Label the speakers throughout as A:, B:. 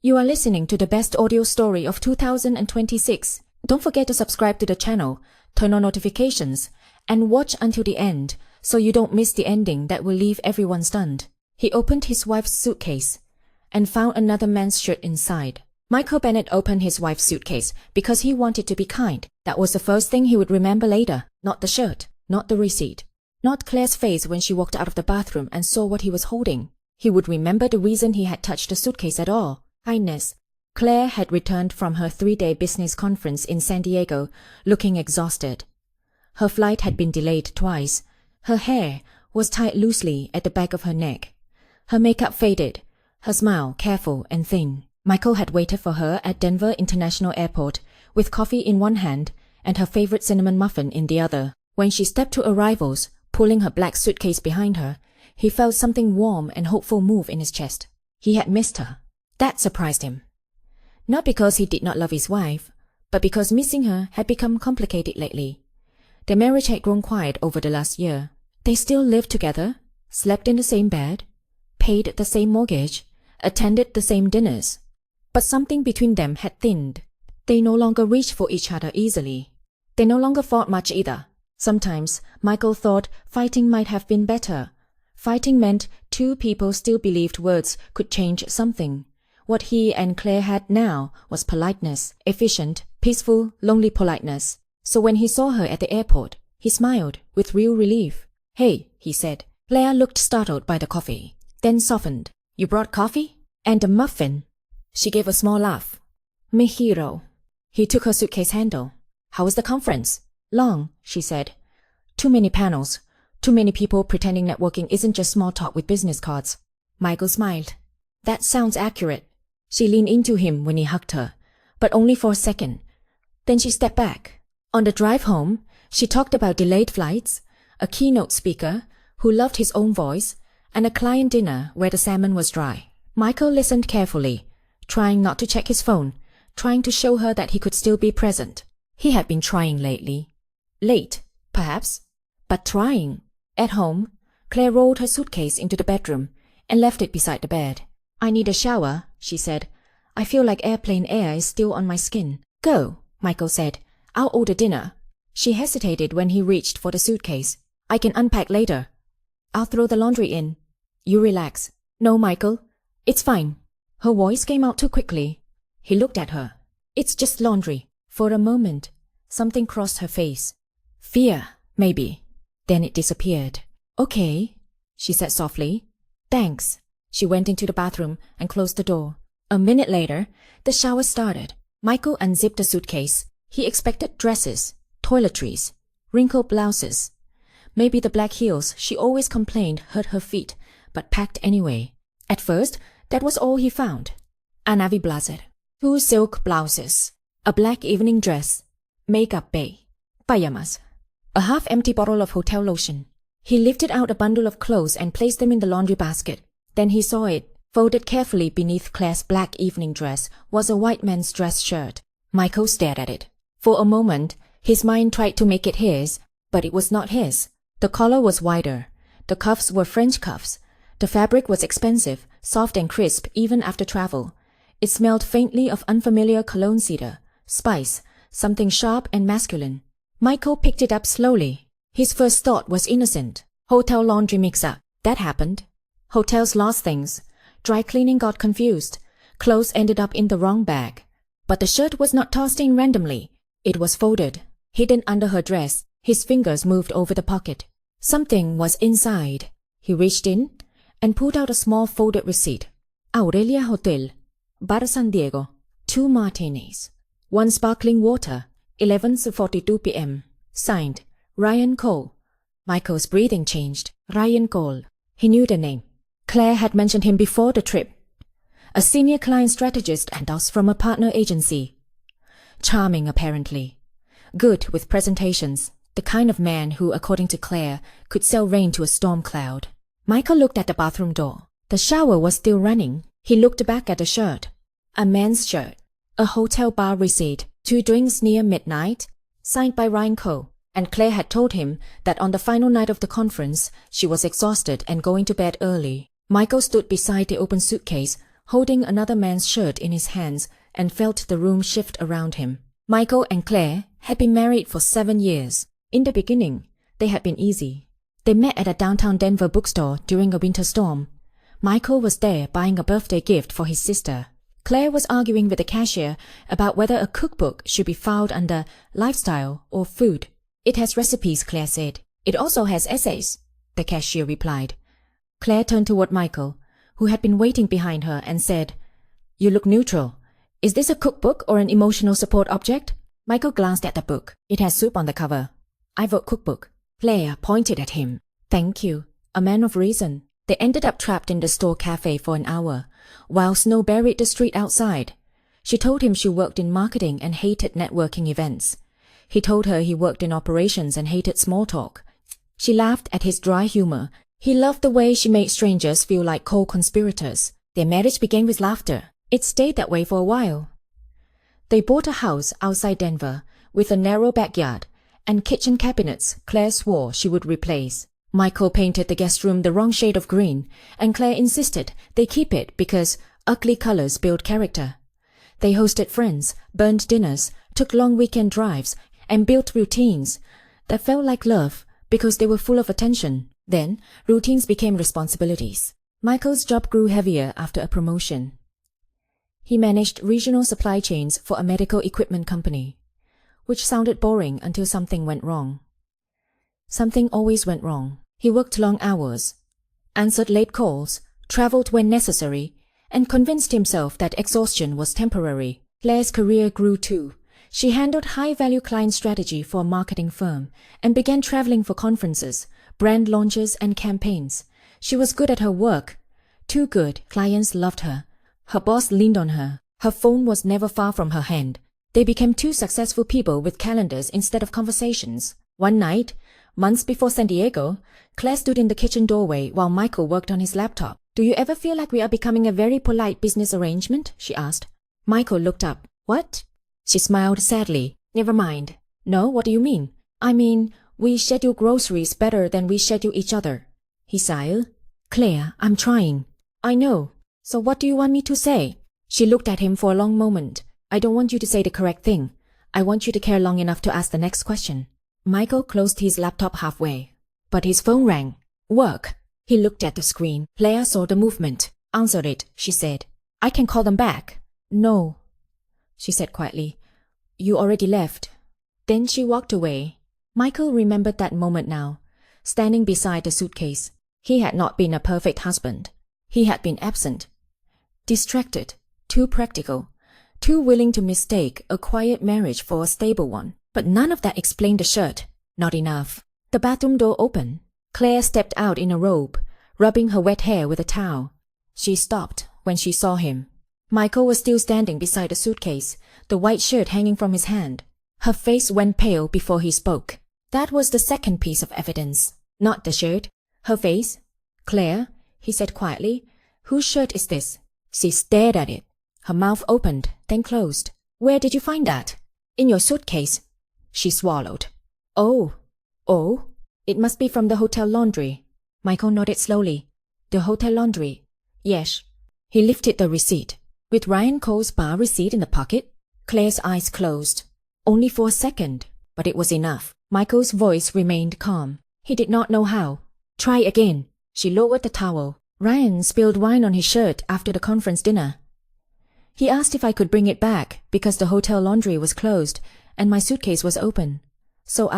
A: You are listening to the best audio story of 2026. Don't forget to subscribe to the channel, turn on notifications, and watch until the end so you don't miss the ending that will leave everyone stunned. He opened his wife's suitcase and found another man's shirt inside. Michael Bennett opened his wife's suitcase because he wanted to be kind. That was the first thing he would remember later, not the shirt, not the receipt, not Claire's face when she walked out of the bathroom and saw what he was holding. He would remember the reason he had touched the suitcase at all. Kindness. Claire had returned from her 3-day business conference in San Diego, looking exhausted. Her flight had been delayed twice. Her hair was tied loosely at the back of her neck. Her makeup faded, her smile careful and thin. Michael had waited for her at Denver International Airport with coffee in one hand and her favorite cinnamon muffin in the other. When she stepped to arrivals, pulling her black suitcase behind her, he felt something warm and hopeful move in his chest. He had missed her. That surprised him. Not because he did not love his wife, but because missing her had become complicated lately. Their marriage had grown quiet over the last year. They still lived together, slept in the same bed, paid the same mortgage, attended the same dinners. But something between them had thinned. They no longer reached for each other easily. They no longer fought much either. Sometimes Michael thought fighting might have been better. Fighting meant two people still believed words could change something. What he and Claire had now was politeness, efficient, peaceful, lonely politeness. So when he saw her at the airport, he smiled with real relief. "Hey," he said. Claire looked startled by the coffee, then softened. "You brought coffee? And a muffin?" She gave a small laugh. "Mi hero." He took her suitcase handle. "How was the conference?" "Long," she said. "Too many panels. Too many people pretending networking isn't just small talk with business cards." Michael smiled. "That sounds accurate." She leaned into him when he hugged her, but only for a second. Then she stepped back. On the drive home, she talked about delayed flights, a keynote speaker who loved his own voice, and a client dinner where the salmon was dry. Michael listened carefully, trying not to check his phone, trying to show her that he could still be present. He had been trying lately. Late, perhaps, but trying. At home, Claire rolled her suitcase into the bedroom and left it beside the bed. "I need a shower," she said. "I feel like airplane air is still on my skin." "Go," Michael said. "I'll order dinner." She hesitated when he reached for the suitcase. "I can unpack later." "I'll throw the laundry in." "You relax." "No, Michael. It's fine." Her voice came out too quickly. He looked at her. "It's just laundry." For a moment, something crossed her face. Fear, maybe. Then it disappeared. "Okay," she said softly. "Thanks." She went into the bathroom and closed the door. A minute later, the shower started. Michael unzipped the suitcase. He expected dresses, toiletries, wrinkled blouses. Maybe the black heels she always complained hurt her feet, but packed anyway. At first, that was all he found. A navy blazer, 2 silk blouses, a black evening dress, makeup bay, pajamas, a half-empty bottle of hotel lotion. He lifted out a bundle of clothes and placed them in the laundry basket. Then he saw it. Folded carefully beneath Claire's black evening dress was a white man's dress shirt. Michael stared at it. For a moment, his mind tried to make it his, but it was not his. The collar was wider. The cuffs were French cuffs. The fabric was expensive, soft and crisp even after travel. It smelled faintly of unfamiliar cologne cedar, spice, something sharp and masculine. Michael picked it up slowly. His first thought was innocent. Hotel laundry mix-up. That happened. Hotels lost things. Dry cleaning got confused. Clothes ended up in the wrong bag. But the shirt was not tossed in randomly. It was folded, hidden under her dress. His fingers moved over the pocket. Something was inside. He reached in and pulled out a small folded receipt. Aurelia Hotel, Bar San Diego, 2 martinis, 1 sparkling water, 11:42 p.m. Signed, Ryan Cole. Michael's breathing changed. Ryan Cole. He knew the name. Claire had mentioned him before the trip. A senior client strategist and us from a partner agency. Charming, apparently. Good with presentations. The kind of man who, according to Claire, could sell rain to a storm cloud. Michael looked at the bathroom door. The shower was still running. He looked back at the shirt. A man's shirt. A hotel bar receipt. 2 drinks near midnight. Signed by Ryan Cole. And Claire had told him that on the final night of the conference, she was exhausted and going to bed early. Michael stood beside the open suitcase, holding another man's shirt in his hands, and felt the room shift around him. Michael and Claire had been married for 7 years. In the beginning, they had been easy. They met at a downtown Denver bookstore during a winter storm. Michael was there buying a birthday gift for his sister. Claire was arguing with the cashier about whether a cookbook should be filed under lifestyle or food. It has recipes, Claire said. It also has essays, the cashier replied. Claire turned toward Michael, who had been waiting behind her, and said, "You look neutral. Is this a cookbook or an emotional support object?" Michael glanced at the book. It has soup on the cover. "I vote cookbook." Claire pointed at him. "Thank you. A man of reason." They ended up trapped in the store cafe for an hour, while snow buried the street outside. She told him she worked in marketing and hated networking events. He told her he worked in operations and hated small talk. She laughed at his dry humor. He loved the way she made strangers feel like co-conspirators. Their marriage began with laughter. It stayed that way for a while. They bought a house outside Denver with a narrow backyard and kitchen cabinets Claire swore she would replace. Michael painted the guest room the wrong shade of green, and Claire insisted they keep it because ugly colors build character. They hosted friends, burned dinners, took long weekend drives, and built routines that felt like love because they were full of attention. Then, routines became responsibilities. Michael's job grew heavier after a promotion. He managed regional supply chains for a medical equipment company, which sounded boring until something went wrong. Something always went wrong. He worked long hours, answered late calls, traveled when necessary, and convinced himself that exhaustion was temporary. Claire's career grew too. She handled high-value client strategy for a marketing firm and began traveling for conferences, brand launches, and campaigns. She was good at her work. Too good, clients loved her. Her boss leaned on her. Her phone was never far from her hand. They became two successful people with calendars instead of conversations. One night, months before San Diego, Claire stood in the kitchen doorway while Michael worked on his laptop. "Do you ever feel like we are becoming a very polite business arrangement?" she asked. Michael looked up. "What?" She smiled sadly. "Never mind." "No, what do you mean?" "I mean, we schedule groceries better than we schedule each other." He sighed. "Claire, I'm trying." "I know. So what do you want me to say?" She looked at him for a long moment. "I don't want you to say the correct thing. I want you to care long enough to ask the next question." Michael closed his laptop halfway. But his phone rang. "Work." He looked at the screen. Claire saw the movement. "Answer it," she said. "I can call them back." "No," she said quietly. "You already left." Then she walked away. Michael remembered that moment now, standing beside the suitcase. He had not been a perfect husband. He had been absent, distracted, too practical, too willing to mistake a quiet marriage for a stable one. But none of that explained the shirt. Not enough. The bathroom door opened. Claire stepped out in a robe, rubbing her wet hair with a towel. She stopped when she saw him. Michael was still standing beside the suitcase, the white shirt hanging from his hand. Her face went pale before he spoke. That was the second piece of evidence. Not the shirt. Her face. "Claire," he said quietly, "whose shirt is this?" She stared at it. Her mouth opened, then closed. "Where did you find that?" "In your suitcase." She swallowed. Oh, it must be from the hotel laundry." Michael nodded slowly. "The hotel laundry?" "Yes." He lifted the receipt. "With Ryan Cole's bar receipt in the pocket?" Claire's eyes closed. Only for a second, but it was enough. Michael's voice remained calm. He did not know how. "Try again." She lowered the towel. "Ryan spilled wine on his shirt after the conference dinner. He asked if I could bring it back because the hotel laundry was closed and my suitcase was open. So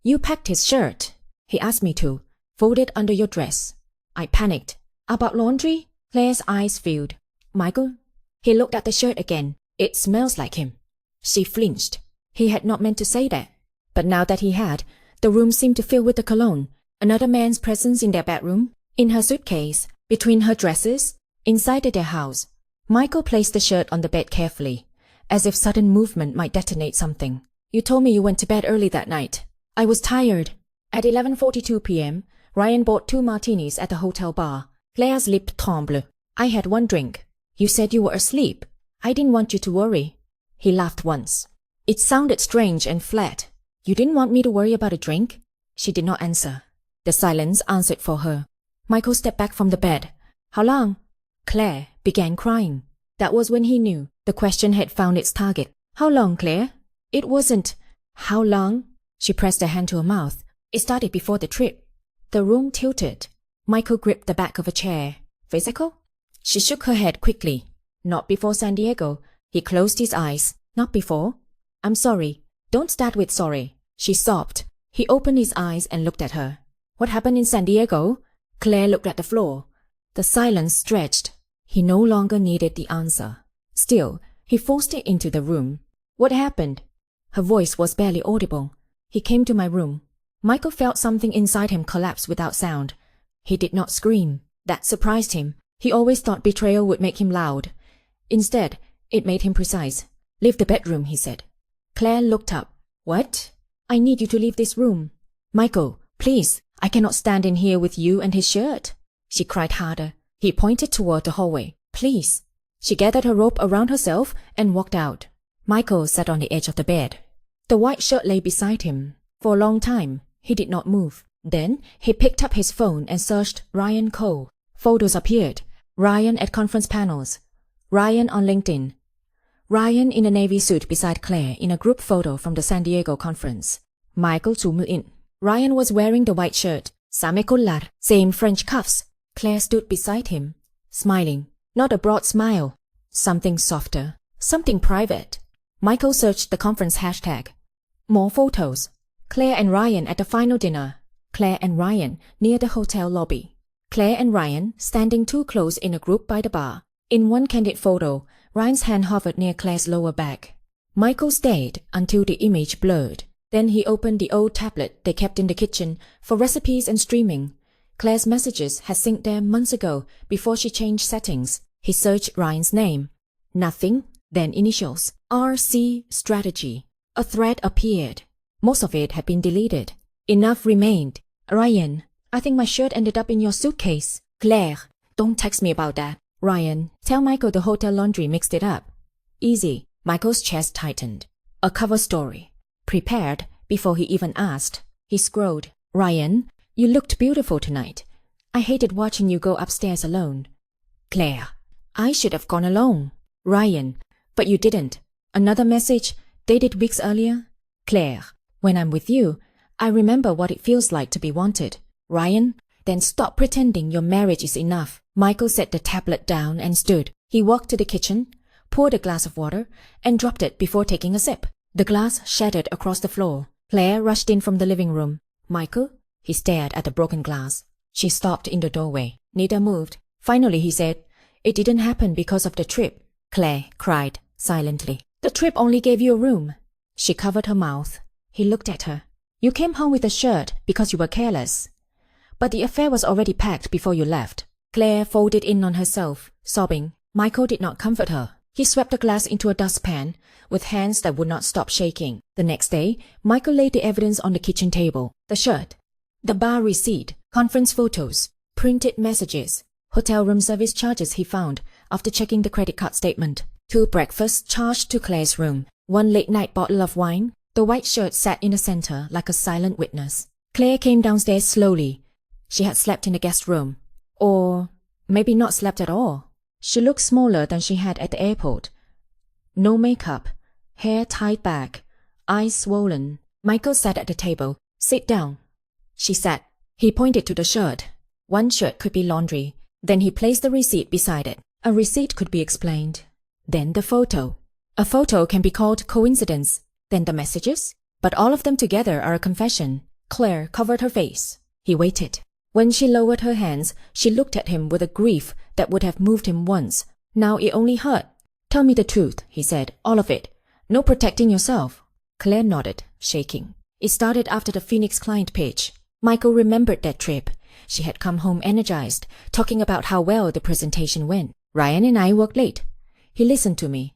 A: You packed his shirt. He asked me to. Fold it under your dress." I panicked. "About laundry?" Claire's eyes filled. "Michael?" He looked at the shirt again. "It smells like him." She flinched. He had not meant to say that. But now that he had, the room seemed to fill with the cologne. Another man's presence in their bedroom, in her suitcase, between her dresses, inside their house. Michael placed the shirt on the bed carefully, as if sudden movement might detonate something. "You told me you went to bed early that night." "I was tired." At 11:42 p.m., Ryan bought 2 martinis at the hotel bar. Claire's lip trembled. "I had 1 drink. You said you were asleep. I didn't want you to worry." He laughed once. It sounded strange and flat. "You didn't want me to worry about a drink?" She did not answer. The silence answered for her. Michael stepped back from the bed. "How long?" Claire began crying. That was when he knew the question had found its target. How long, Claire? It wasn't. How long? She pressed her hand to her mouth. It started before the trip. The room tilted. Michael gripped the back of a chair. Physical? She shook her head quickly. Not before San Diego. He closed his eyes. Not before. I'm sorry. Don't start with sorry. She sobbed. He opened his eyes and looked at her. What happened in San Diego? Claire looked at the floor. The silence stretched. He no longer needed the answer. Still, he forced it into the room. What happened? Her voice was barely audible. He came to my room. Michael felt something inside him collapse without sound. He did not scream. That surprised him. He always thought betrayal would make him loud. Instead, it made him precise. Leave the bedroom, he said. Claire looked up. What? I need you to leave this room. Michael, please, I cannot stand in here with you and his shirt. She cried harder. He pointed toward the hallway. Please. She gathered her robe around herself and walked out. Michael sat on the edge of the bed. The white shirt lay beside him. For a long time, he did not move. Then, he picked up his phone and searched Ryan Cole. Photos appeared. Ryan at conference panels. Ryan on LinkedIn. Ryan in a navy suit beside Claire in a group photo from the San Diego conference. Michael zoomed in. Ryan was wearing the white shirt. Same collar, same French cuffs. Claire stood beside him, smiling. Not a broad smile. Something softer. Something private. Michael searched the conference hashtag. More photos. Claire and Ryan at the final dinner. Claire and Ryan near the hotel lobby. Claire and Ryan standing too close in a group by the bar. In one candid photo, Ryan's hand hovered near Claire's lower back. Michael stayed until the image blurred. Then he opened the old tablet they kept in the kitchen for recipes and streaming. Claire's messages had synced there months ago before she changed settings. He searched Ryan's name. Nothing, then initials. RC Strategy. A thread appeared. Most of it had been deleted. Enough remained. Ryan, I think my shirt ended up in your suitcase. Claire, don't text me about that. Ryan, tell Michael the hotel laundry mixed it up. Easy. Michael's chest tightened. A cover story. Prepared before he even asked. He scrolled. Ryan, you looked beautiful tonight. I hated watching you go upstairs alone. Claire, I should have gone alone. Ryan, but you didn't. Another message, dated weeks earlier. Claire, when I'm with you, I remember what it feels like to be wanted. Ryan, then stop pretending your marriage is enough. Michael set the tablet down and stood. He walked to the kitchen, poured a glass of water, and dropped it before taking a sip. The glass shattered across the floor. Claire rushed in from the living room. Michael? He stared at the broken glass. She stopped in the doorway. Neither moved. Finally, he said, it didn't happen because of the trip. Claire cried silently. The trip only gave you a room. She covered her mouth. He looked at her. You came home with a shirt because you were careless. But the affair was already packed before you left. Claire folded in on herself, sobbing. Michael did not comfort her. He swept the glass into a dustpan with hands that would not stop shaking. The next day, Michael laid the evidence on the kitchen table. The shirt, the bar receipt, conference photos, printed messages, hotel room service charges he found after checking the credit card statement. 2 breakfasts charged to Claire's room. 1 late-night bottle of wine. The white shirt sat in the center like a silent witness. Claire came downstairs slowly. She had slept in the guest room. Or maybe not slept at all. She looked smaller than she had at the airport. No makeup, hair tied back, eyes swollen. Michael sat at the table. Sit down. She sat. He pointed to the shirt. 1 shirt could be laundry. Then he placed the receipt beside it. A receipt could be explained. Then the photo. A photo can be called coincidence. Then the messages. But all of them together are a confession. Claire covered her face. He waited. When she lowered her hands, she looked at him with a grief that would have moved him once. Now it only hurt. Tell me the truth, he said. All of it. No protecting yourself. Claire nodded, shaking. It started after the Phoenix client page. Michael remembered that trip. She had come home energized, talking about how well the presentation went. Ryan and I worked late. He listened to me.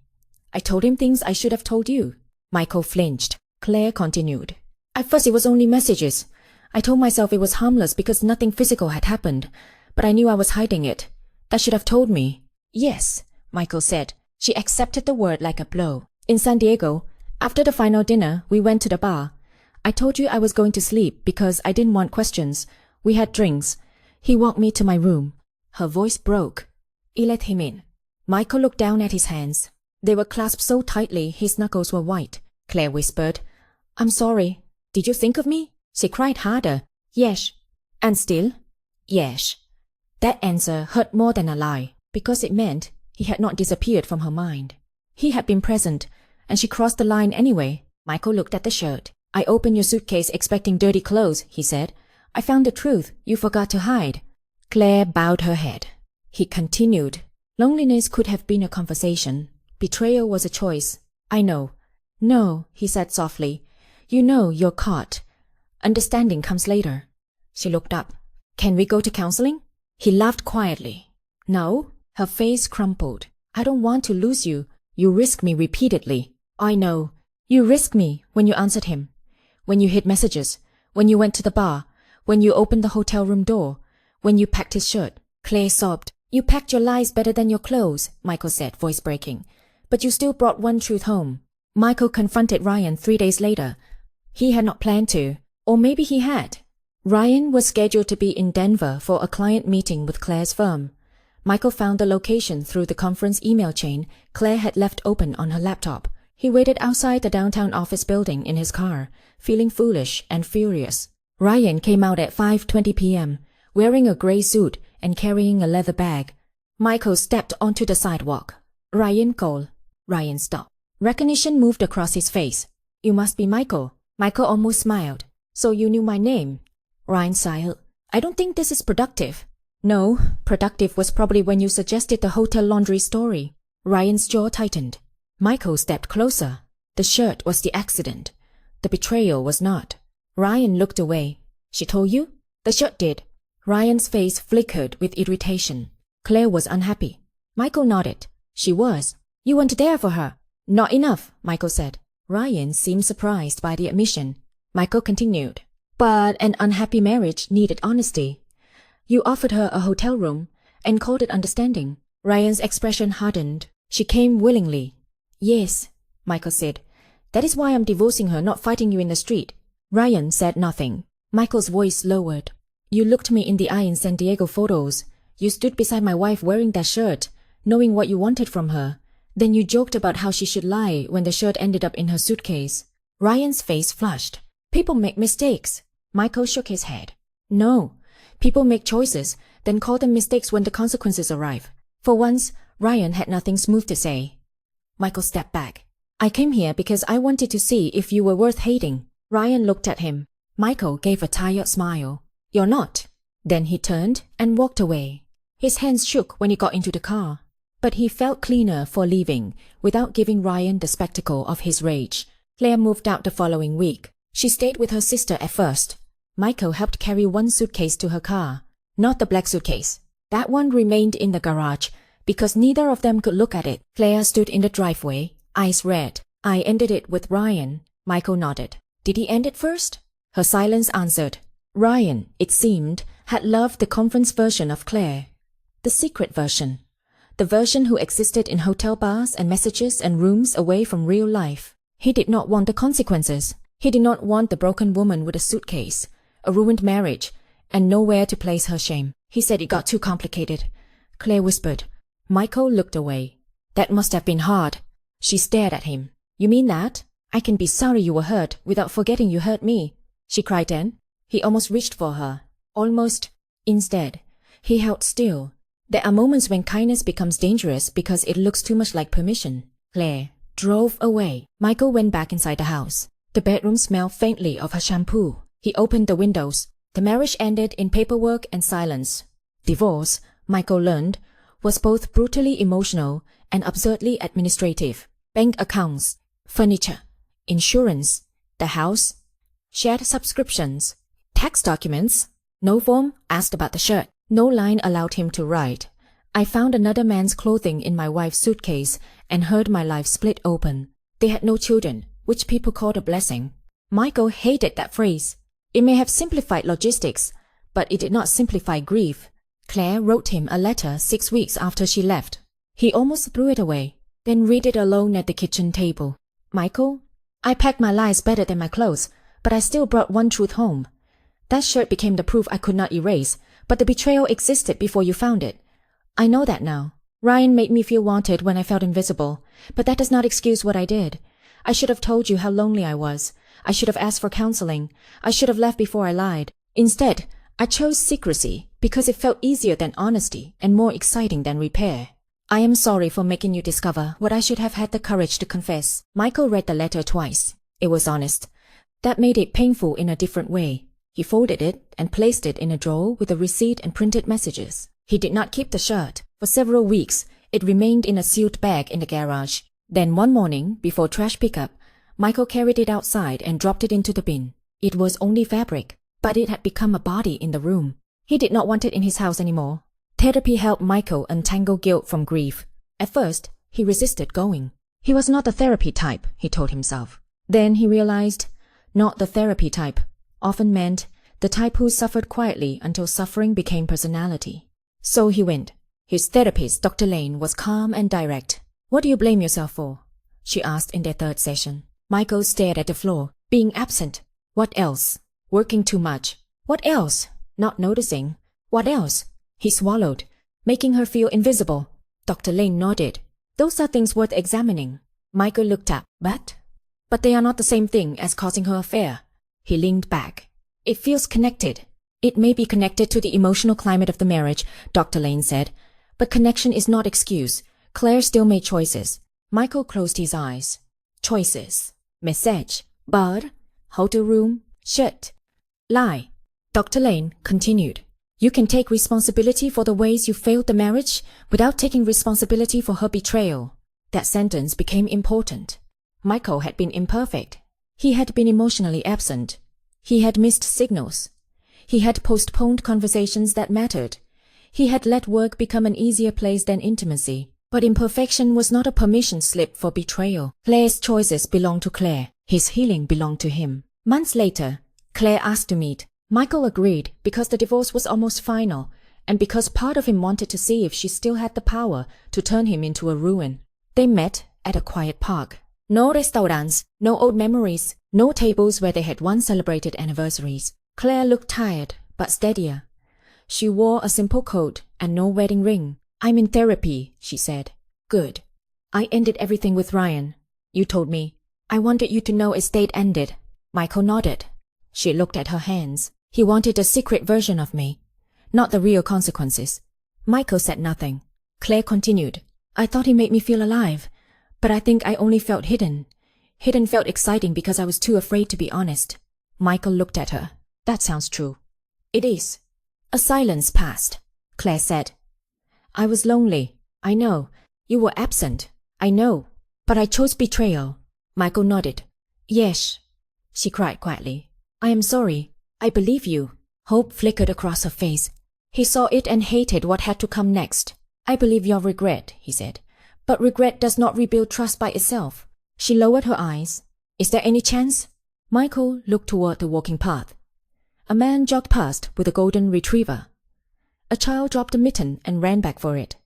A: I told him things I should have told you. Michael flinched. Claire continued. At first it was only messages. I told myself it was harmless because nothing physical had happened, but I knew I was hiding it. That should have told me. Yes, Michael said. She accepted the word like a blow. In San Diego, after the final dinner, we went to the bar. I told you I was going to sleep because I didn't want questions. We had drinks. He walked me to my room. Her voice broke. He let him in. Michael looked down at his hands. They were clasped so tightly his knuckles were white. Claire whispered, "I'm sorry. Did you think of me?" She cried harder. "Yes." "And still?" "Yes." That answer hurt more than a lie, because it meant he had not disappeared from her mind. He had been present, and she crossed the line anyway. Michael looked at the shirt. "I opened your suitcase expecting dirty clothes," he said. "I found the truth you forgot to hide." Claire bowed her head. He continued, "Loneliness could have been a conversation. Betrayal was a choice. I know." "No," he said softly. "You know you're caught. Understanding comes later." She looked up. "Can we go to counseling?" He laughed quietly. "No." Her face crumpled. "I don't want to lose you. You risk me repeatedly." "I know. You risked me when you answered him, when you hid messages, when you went to the bar, when you opened the hotel room door, when you packed his shirt." Claire sobbed. "You packed your lies better than your clothes," Michael said, voice breaking. "But you still brought one truth home." Michael confronted Ryan 3 days later. He had not planned to, or maybe he had. Ryan was scheduled to be in Denver for a client meeting with Claire's firm. Michael found the location through the conference email chain Claire had left open on her laptop. He waited outside the downtown office building in his car, feeling foolish and furious. Ryan came out at 5:20 p.m., wearing a gray suit and carrying a leather bag. Michael stepped onto the sidewalk. "Ryan Cole." Ryan stopped. Recognition moved across his face. "You must be Michael." Michael almost smiled. "So you knew my name?" Ryan sighed. "I don't think this is productive." "No, productive was probably when you suggested the hotel laundry story." Ryan's jaw tightened. Michael stepped closer. The shirt was the accident. The betrayal was not. Ryan looked away. "She told you?" "The shirt did." Ryan's face flickered with irritation. Claire was unhappy. Michael nodded. "She was." "You weren't there for her." "Not enough," Michael said. Ryan seemed surprised by the admission. Michael continued. "But an unhappy marriage needed honesty. You offered her a hotel room and called it understanding." Ryan's expression hardened. "She came willingly." "Yes," Michael said. "That is why I'm divorcing her, not fighting you in the street." Ryan said nothing. Michael's voice lowered. "You looked me in the eye in San Diego photos. You stood beside my wife wearing that shirt, knowing what you wanted from her. Then you joked about how she should lie when the shirt ended up in her suitcase." Ryan's face flushed. "People make mistakes." Michael shook his head. "No. People make choices, then call them mistakes when the consequences arrive." For once, Ryan had nothing smooth to say. Michael stepped back. "I came here because I wanted to see if you were worth hating." Ryan looked at him. Michael gave a tired smile. "You're not." Then he turned and walked away. His hands shook when he got into the car. But he felt cleaner for leaving, without giving Ryan the spectacle of his rage. Claire moved out the following week. She stayed with her sister at first. Michael helped carry one suitcase to her car. Not the black suitcase. That one remained in the garage, because neither of them could look at it. Claire stood in the driveway, eyes red. "I ended it with Ryan." Michael nodded. "Did he end it first?" Her silence answered. Ryan, it seemed, had loved the conference version of Claire. The secret version. The version who existed in hotel bars and messages and rooms away from real life. He did not want the consequences. He did not want the broken woman with a suitcase, a ruined marriage, and nowhere to place her shame. He said it got too complicated. Claire whispered. Michael looked away. "That must have been hard." She stared at him. "You mean that? I can be sorry you were hurt without forgetting you hurt me," she cried then. He almost reached for her. Almost. Instead, he held still. There are moments when kindness becomes dangerous because it looks too much like permission. Claire drove away. Michael went back inside the house. The bedroom smelled faintly of her shampoo. He opened the windows. The marriage ended in paperwork and silence. Divorce, Michael learned, was both brutally emotional and absurdly administrative. Bank accounts, furniture, insurance, the house, shared subscriptions, tax documents. No form asked about the shirt. No line allowed him to write. "I found another man's clothing in my wife's suitcase and heard my life split open." They had no children, which people called a blessing. Michael hated that phrase. It may have simplified logistics, but it did not simplify grief. Claire wrote him a letter 6 weeks after she left. He almost threw it away, then read it alone at the kitchen table. "Michael, I packed my lies better than my clothes, but I still brought one truth home. That shirt became the proof I could not erase, but the betrayal existed before you found it. I know that now. Ryan made me feel wanted when I felt invisible, but that does not excuse what I did. I should have told you how lonely I was. I should have asked for counseling. I should have left before I lied. Instead, I chose secrecy because it felt easier than honesty and more exciting than repair. I am sorry for making you discover what I should have had the courage to confess. Michael read the letter twice. It was honest. That made it painful in a different way. He folded it and placed it in a drawer with a receipt and printed messages. He did not keep the shirt. For several weeks, it remained in a sealed bag in the garage. Then one morning, before trash pickup, Michael carried it outside and dropped it into the bin. It was only fabric, but it had become a body in the room. He did not want it in his house anymore. Therapy helped Michael untangle guilt from grief. At first, he resisted going. He was not the therapy type, he told himself. Then he realized, not the therapy type often meant the type who suffered quietly until suffering became personality. So he went. His therapist, Dr. Lane, was calm and direct. What do you blame yourself for? She asked in their third session. Michael stared at the floor. Being absent. What else? Working too much. What else? Not noticing. What else? He swallowed, making her feel invisible. Dr. Lane nodded. Those are things worth examining. Michael looked up. But they are not the same thing as causing her affair. He leaned back. It feels connected. It may be connected to the emotional climate of the marriage, Dr. Lane said. But connection is not excuse. Claire still made choices. Michael closed his eyes. Choices. Message. Bar. Hotel room. Shirt. Lie. Dr. Lane continued. You can take responsibility for the ways you failed the marriage without taking responsibility for her betrayal. That sentence became important. Michael had been imperfect. He had been emotionally absent. He had missed signals. He had postponed conversations that mattered. He had let work become an easier place than intimacy. But imperfection was not a permission slip for betrayal. Claire's choices belonged to Claire. His healing belonged to him. Months later, Claire asked to meet. Michael agreed because the divorce was almost final and because part of him wanted to see if she still had the power to turn him into a ruin. They met at a quiet park. No restaurants, no old memories, no tables where they had once celebrated anniversaries. Claire looked tired, but steadier. She wore a simple coat and no wedding ring. I'm in therapy, she said. Good. I ended everything with Ryan. You told me. I wanted you to know it stayed ended. Michael nodded. She looked at her hands. He wanted a secret version of me, not the real consequences. Michael said nothing. Claire continued. I thought he made me feel alive, but I think I only felt hidden. Hidden felt exciting because I was too afraid to be honest. Michael looked at her. That sounds true. It is. A silence passed. Claire said. I was lonely. I know. You were absent. I know. But I chose betrayal. Michael nodded. Yes. She cried quietly. I am sorry. I believe you. Hope flickered across her face. He saw it and hated what had to come next. I believe your regret, he said. But regret does not rebuild trust by itself. She lowered her eyes. Is there any chance? Michael looked toward the walking path. A man jogged past with a golden retriever. A child dropped a mitten and ran back for it.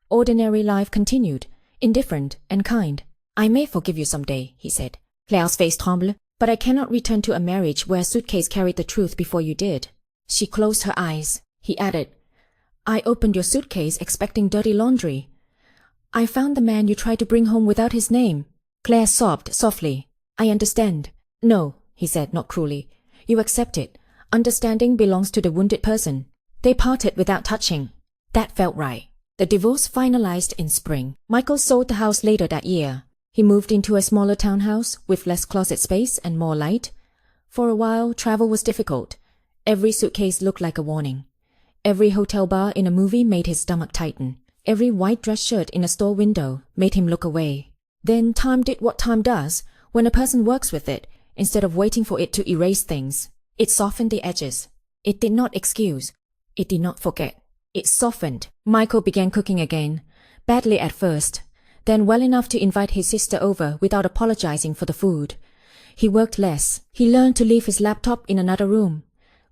A: Ordinary life continued, indifferent and kind. I may forgive you someday, he said. Claire's face trembled. But I cannot return to a marriage where Suitcase carried the truth before you did. She closed her eyes. He added, I opened your suitcase expecting dirty laundry. I found the man you tried to bring home without his name. Claire sobbed softly. I understand. No, he said, not cruelly. You accept it. Understanding belongs to the wounded person. They parted without touching. That felt right. The divorce finalized in spring. Michael sold the house later that year. He moved into a smaller townhouse with less closet space and more light. For a while, travel was difficult. Every suitcase looked like a warning. Every hotel bar in a movie made his stomach tighten. Every white dress shirt in a store window made him look away. Then time did what time does when a person works with it, instead of waiting for it to erase things. It softened the edges. It did not excuse. It did not forget. It softened. Michael began cooking again, badly at first. Then well enough to invite his sister over without apologizing for the food. He worked less. He learned to leave his laptop in another room.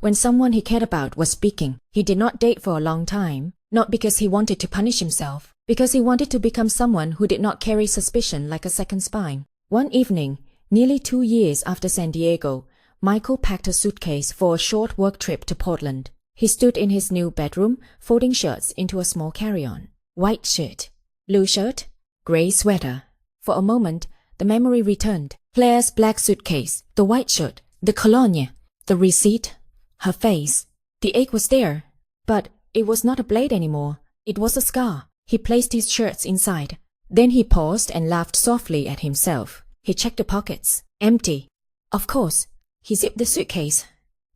A: When someone he cared about was speaking, he did not date for a long time, not because he wanted to punish himself, because he wanted to become someone who did not carry suspicion like a second spine. One evening, nearly 2 years after San Diego, Michael packed a suitcase for a short work trip to Portland. He stood in his new bedroom, folding shirts into a small carry-on. White shirt, blue shirt, grey sweater. For a moment, the memory returned. Claire's black suitcase, the white shirt, the cologne, the receipt, her face. The ache was there, but it was not a blade anymore. It was a scar. He placed his shirts inside. Then he paused and laughed softly at himself. He checked the pockets. Empty. Of course. He zipped the suitcase.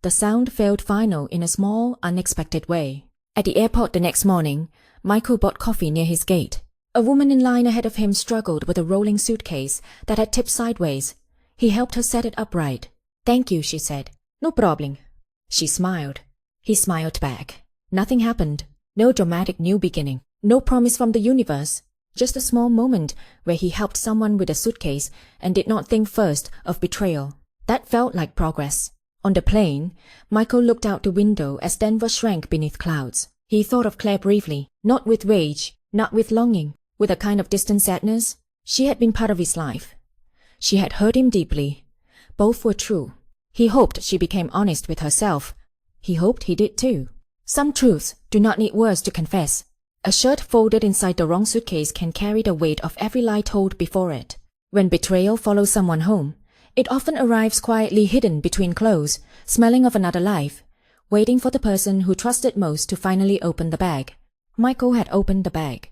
A: The sound felt final in a small, unexpected way. At the airport the next morning, Michael bought coffee near his gate. A woman in line ahead of him struggled with a rolling suitcase that had tipped sideways. He helped her set it upright. "Thank you," she said. "No problem." She smiled. He smiled back. Nothing happened. No dramatic new beginning. No promise from the universe. Just a small moment where he helped someone with a suitcase and did not think first of betrayal. That felt like progress. On the plane, Michael looked out the window as Denver shrank beneath clouds. He thought of Claire briefly, not with rage, not with longing, with a kind of distant sadness. She had been part of his life. She had hurt him deeply. Both were true. He hoped she became honest with herself. He hoped he did too. Some truths do not need words to confess. A shirt folded inside the wrong suitcase can carry the weight of every lie told before it. When betrayal follows someone home, it often arrives quietly hidden between clothes, smelling of another life, waiting for the person who trusted most to finally open the bag. Michael had opened the bag.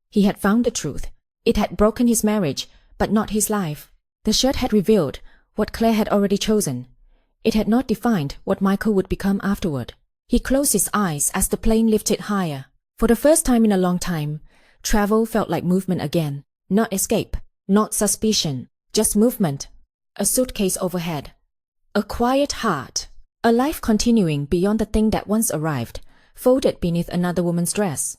A: He had found the truth. It had broken his marriage, but not his life. The shirt had revealed what Claire had already chosen. It had not defined what Michael would become afterward. He closed his eyes as the plane lifted higher. For the first time in a long time, travel felt like movement again. Not escape, not suspicion, just movement. A suitcase overhead. A quiet heart. A life continuing beyond the thing that once arrived, folded beneath another woman's dress.